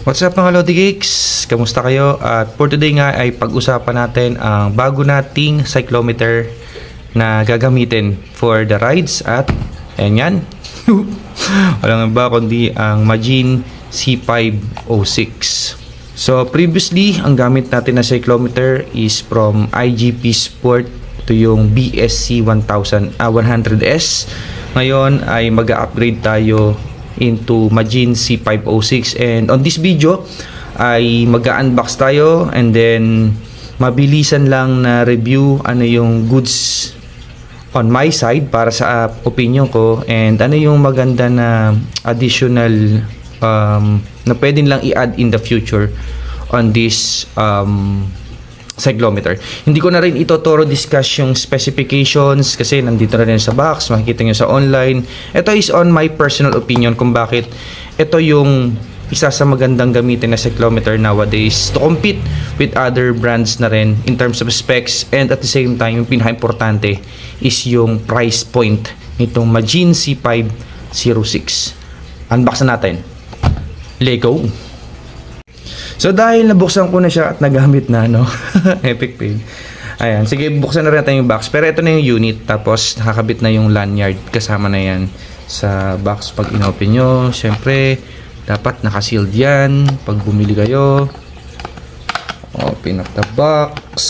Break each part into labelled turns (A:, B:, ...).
A: What's up mga Lodi Geeks? Kamusta kayo? At for today nga ay pag-usapan natin ang bago nating cyclometer na gagamitin for the rides at ayan yan. Walang ba kundi ang Magine C506. So previously ang gamit natin na cyclometer is from IGP Sport to yung BSC 100S. Ngayon ay mag-upgrade tayo into Magine C506, and on this video ay mag-unbox tayo and then mabilisan lang na review ano yung goods on my side para sa opinion ko, and ano yung maganda na additional na pwedeng lang i-add in the future on this cyclometer. Hindi ko na rin ito thorough discuss yung specifications kasi nandito na rin sa box, makikita nyo sa online. Ito is on my personal opinion kung bakit ito yung isa sa magandang gamitin na cyclometer nowadays to compete with other brands na rin in terms of specs, and at the same time yung pinaka-importante is yung price point nitong Magine C506. Unbox na natin. Lego. So dahil nabuksan ko na siya at nagamit na, no? Epic fail. Ayan, sige, buksan na rin natin yung box. Pero ito na yung unit, tapos nakakabit na yung lanyard. Kasama na yan sa box pag inopen nyo. Siyempre, dapat nakasealed yan pag bumili kayo. Open up the box.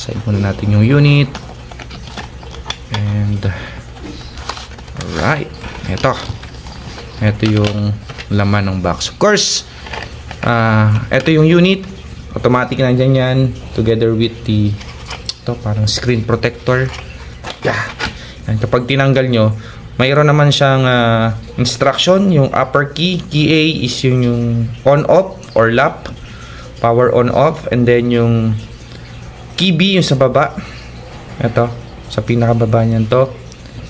A: Side muna natin yung unit. And alright, ito yung laman ng box. Of course, ito yung unit, automatic na dyan yan together with the parang screen protector. And kapag tinanggal nyo, mayroon naman siyang instruction. Yung upper key, key A is yung on off or lap, power on off, and then yung key B yung sa baba, ito sa pinakababa niyan to.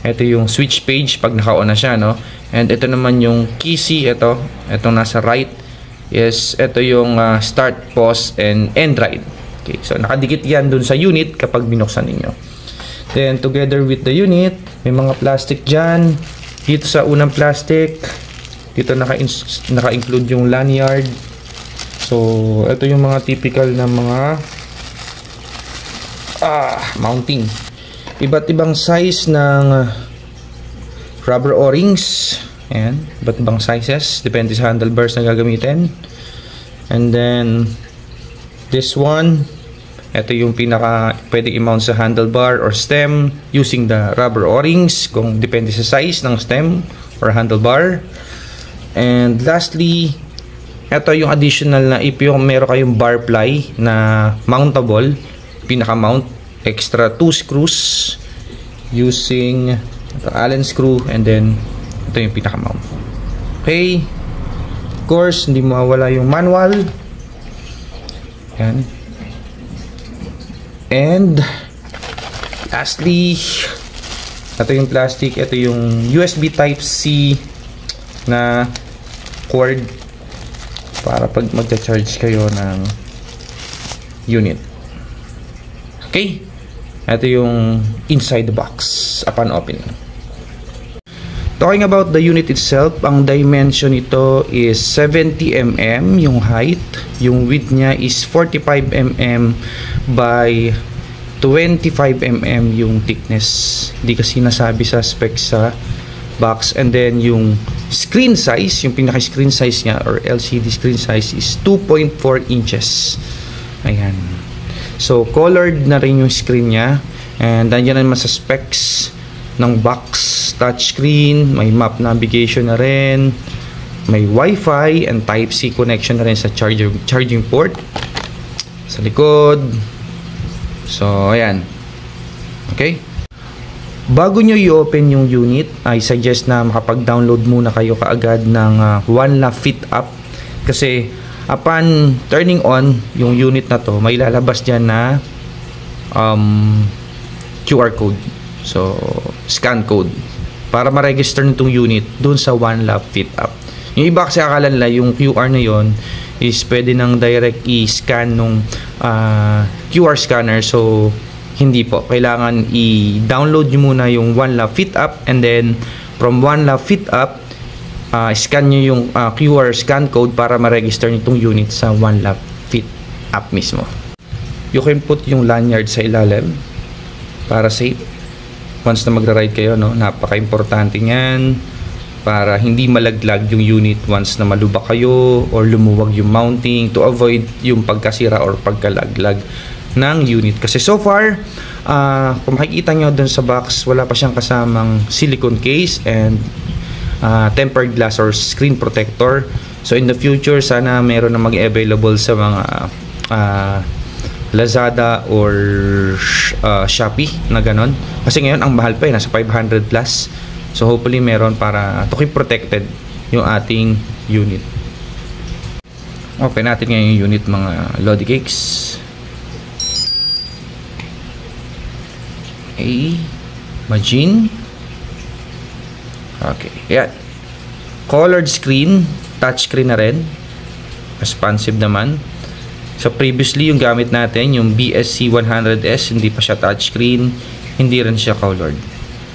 A: Ito yung switch page pag naka-on na siya, no? And ito naman yung key C, itong nasa right. Yes, ito yung start, pause, and end ride. Okay, so nakadikit yan dun sa unit kapag binuksan ninyo. Then, together with the unit, may mga plastic dyan. Dito sa unang plastic, dito naka-include yung lanyard. So, ito yung mga typical na mga mounting. Iba't ibang size ng rubber o-rings. Ayan, iba't ibang sizes, depende sa handlebars na gagamitin. And then this one, ito yung pinaka pwede i-mount sa handlebar or stem using the rubber o-rings, kung depende sa size ng stem or handlebar. And lastly, ito yung additional na if yung meron kayong bar ply na mountable, pinaka mount, extra 2 screws using ito, Allen screw, and then ito yung pinaka-mount. Okay. Of course, hindi mawala yung manual. Yan. And lastly, ito yung plastic. Ito yung USB Type-C na cord para pag magcha-charge kayo ng unit. Okay. Ito yung inside the box upon opening. Talking about the unit itself, ang dimension ito is 70 mm yung height. Yung width niya is 45 mm by 25 mm yung thickness. Hindi kasi nasabi sa specs sa box. And then yung screen size, yung pinaka-screen size niya or LCD screen size is 2.4 inches. Ayan. So, colored na rin yung screen niya. And nandiyan naman sa specs ng box, touchscreen, may map navigation na rin, may Wi-Fi and Type-C connection na rin sa charging port sa likod. So, ayan. Okay. Bago nyo i-open yung unit, I suggest na makapag-download muna kayo kaagad ng OneLap Fit App, kasi upon turning on yung unit na to, may lalabas dyan na QR code. So, scan code para ma-register nitong unit dun sa OneLap Fit App. Yung iba kasi akala nila yung QR na yon is pwede nang direct i-scan nung QR scanner. So, hindi po. Kailangan i-download nyo muna yung OneLap Fit App, and then from OneLap Fit App, scan nyo yung QR scan code para ma-register nyo itong unit sa OneLap Fit app mismo. You can put yung lanyard sa ilalim para safe once na magra-ride kayo, no? Napaka-importante niyan para hindi malaglag yung unit once na malubak kayo or lumuwag yung mounting, to avoid yung pagkasira or pagkalaglag ng unit. Kasi so far, kung makikita nyo dun sa box, wala pa siyang kasamang silicone case and tempered glass or screen protector. So in the future, sana meron na mag-available sa mga Lazada or Shopee na ganon. Kasi ngayon ang mahal pa, nasa 500 plus. So hopefully meron para to keep protected yung ating unit. Open natin ngayon yung unit, mga Lodi Cakes. Okay, Magin. Okay, yan. Colored screen, touch screen na rin. Responsive naman. So previously yung gamit natin, yung BSC 100S, hindi pa siya touchscreen, hindi rin siya colored.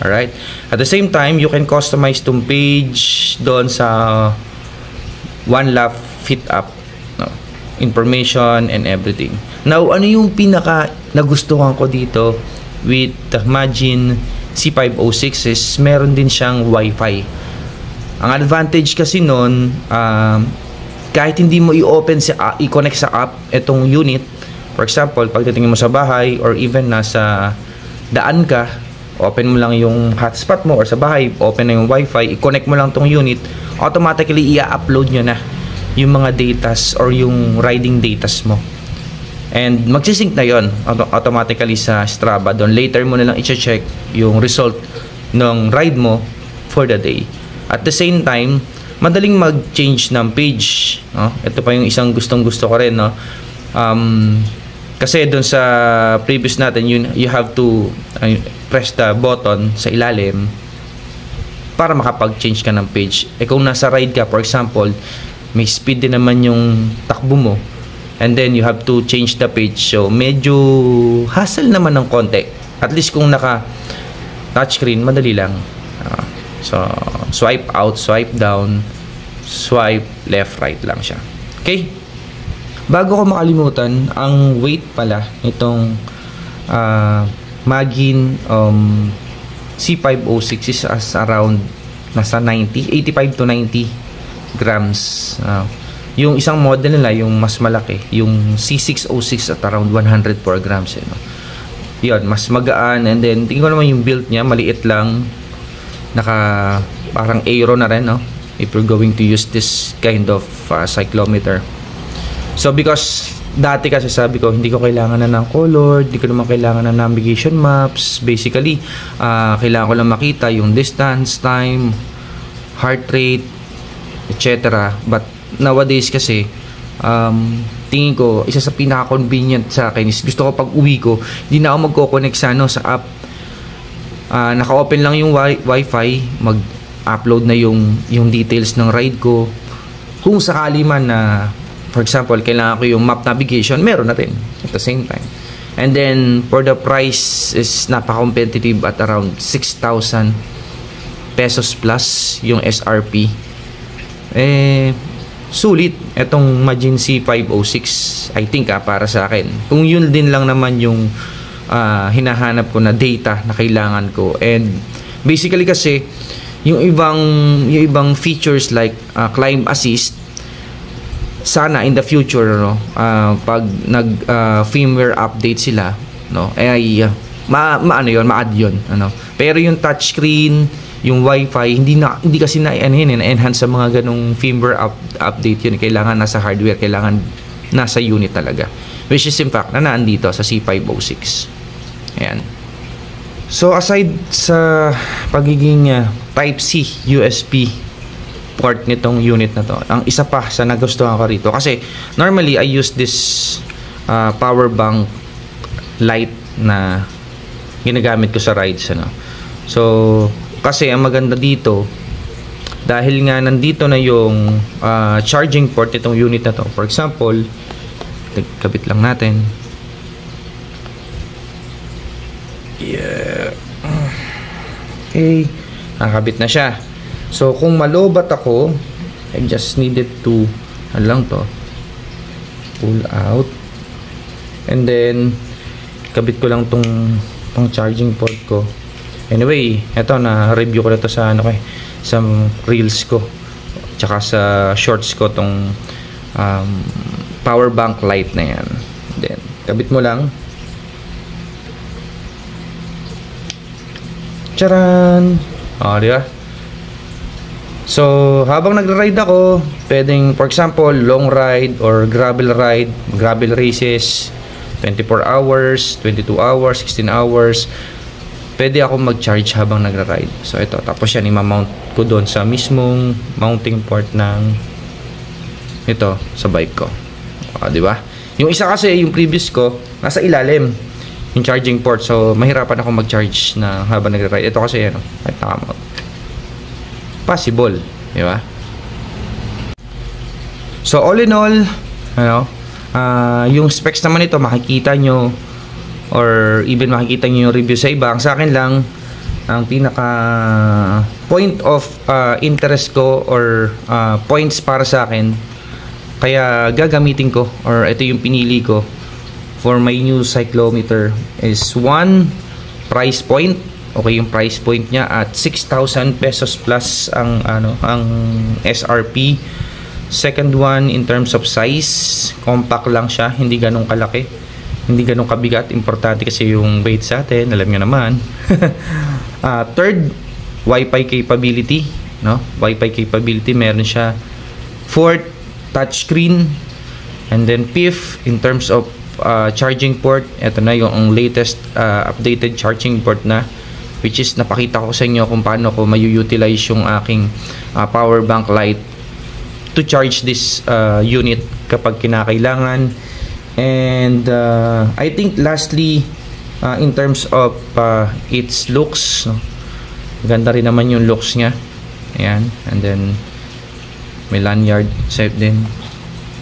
A: Alright? At the same time, you can customize tong page doon sa OneLap Fit app, no? Information and everything. Now, ano yung pinaka nagustuhan ko dito with the Magin C506 is meron din siyang Wi-Fi. Ang advantage kasi nun, kahit hindi mo i-open i-connect sa app itong unit, for example, pagdating mo sa bahay or even nasa daan ka, open mo lang yung hotspot mo or sa bahay, open na yung Wi-Fi, i-connect mo lang tong unit, automatically i-upload nyo na yung mga datas or yung riding datas mo. And magsisync na yon automatically sa Strava. Doon later mo na lang i-check yung result ng ride mo for the day. At the same time, madaling mag-change ng page, no? Ito pa yung isang gustong-gusto ko rin, no? Kasi doon sa previous natin, you have to press the button sa ilalim para makapag-change ka ng page. Kung nasa ride ka, for example, may speed din naman yung takbo mo, and then you have to change the page. So medyo hassle naman ng konti. At least kung naka touchscreen, madali lang. So swipe out, swipe down, swipe left, right lang siya. Okay? Bago ko makalimutan, ang weight pala nitong Magin C506 is around nasa 85 to 90 grams. Yung isang model nila, yung mas malaki, yung C606 at around 104 grams. No? Yun, mas magaan. And then, tingin ko naman yung build niya, maliit lang. Parang aero na rin, no? If you're going to use this kind of cyclometer. So because dati kasi sabi ko, hindi ko kailangan na ng color, hindi ko naman kailangan na navigation maps. Basically, kailangan ko lang makita yung distance, time, heart rate, etc. But nowadays kasi, tingin ko, isa sa pinaka-convenient sa akin is gusto ko pag uwi ko, hindi na ako magko-connect sa app. Naka-open lang yung Wi-Fi, mag-upload na yung details ng ride ko. Kung sakali man na, for example, kailangan ko yung map navigation, meron na rin at the same time. And then, for the price is napaka-competitive at around 6,000 pesos plus yung SRP. Sulit itong Magin C506, I think, para sa akin. Kung yun din lang naman yung hinahanap ko na data na kailangan ko. And basically kasi yung ibang features like climb assist, sana in the future, no, pag firmware update sila, no, ay ma-add yun, ano. Pero yung touchscreen, yung Wi-Fi, hindi kasi na-enhance sa mga ganong firmware update yun. Kailangan nasa hardware, kailangan nasa unit talaga, which is in fact na naandito sa C506. Ayan. So aside sa pagiging Type-C USB port nitong unit na to, ang isa pa sa nagustuhan ko rito, kasi normally I use this power bank light na ginagamit ko sa rides, ano. So kasi ang maganda dito, dahil nga nandito na yung charging port nitong unit na to. For example, kabit lang natin. Yeah. Okay, nakakabit na siya. So kung malobat ako, I just needed to ano lang to, pull out, and then kabit ko lang tong charging port ko. Anyway, eto na review ko na to sa ano sa reels ko tsaka sa shorts ko, tong power bank light na yan. Then kabit mo lang, charan, di ba? So habang nagra-ride ako, pwedeng for example long ride or gravel ride, gravel races, 24 hours, 22 hours, 16 hours, pwede ako mag-charge habang nagra-ride. So ito, tapos yan i-mount ko doon sa mismong mounting port ng ito sa bike ko. Di ba? Yung isa kasi, yung previous ko, nasa ilalim yung charging port. So mahirapan ako mag-charge na habang nagra-ride. Ito kasi ano, kahit nakamount. Possible, di ba? So all in all, ano, yung specs naman ito makikita nyo, or even makikita nyo yung review sa iba. Ang sa akin lang, ang pinaka point of interest ko or points para sa akin, kaya gagamitin ko, or ito yung pinili ko for my new cyclometer, is one, price point. Okay, yung price point niya at 6,000 pesos plus ang ang SRP. Second one, in terms of size, compact lang siya, hindi ganong kalaki, hindi ganong kabigat. Importante kasi yung weight sa atin, alam nyo naman. Third, Wi-Fi capability, no? Wi-Fi capability, meron siya. Fourth, touchscreen. And then fifth, in terms of charging port, ito na yung latest updated charging port na, which is napakita ko sa inyo kung paano ko mayu-utilize yung aking power bank light to charge this unit kapag kinakailangan. And I think lastly, in terms of its looks, no? Ganda rin naman yung looks niya. Ayan. And then may lanyard set din.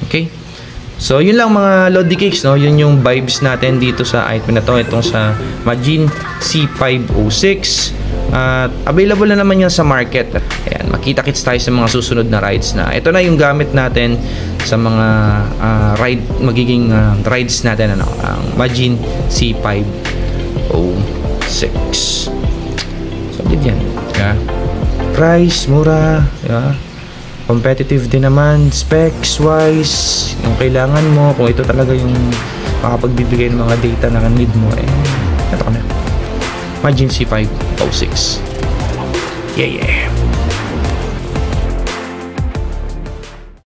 A: Okay, so yun lang mga Lodi Cakes, no? Yun yung vibes natin dito sa item na to, itong sa Majin C506. Available na naman yan sa market. Ayan, makita-kits tayo sa mga susunod na rides na. Ito na yung gamit natin sa mga magiging rides natin, ano, ang Majin C506. Solid yan. Yeah. Price, mura. Yeah. Competitive din naman. Specs wise, yung kailangan mo, kung ito talaga yung makapagbibigay ng mga data na need mo, ito ka na. Majin C506. Yeah.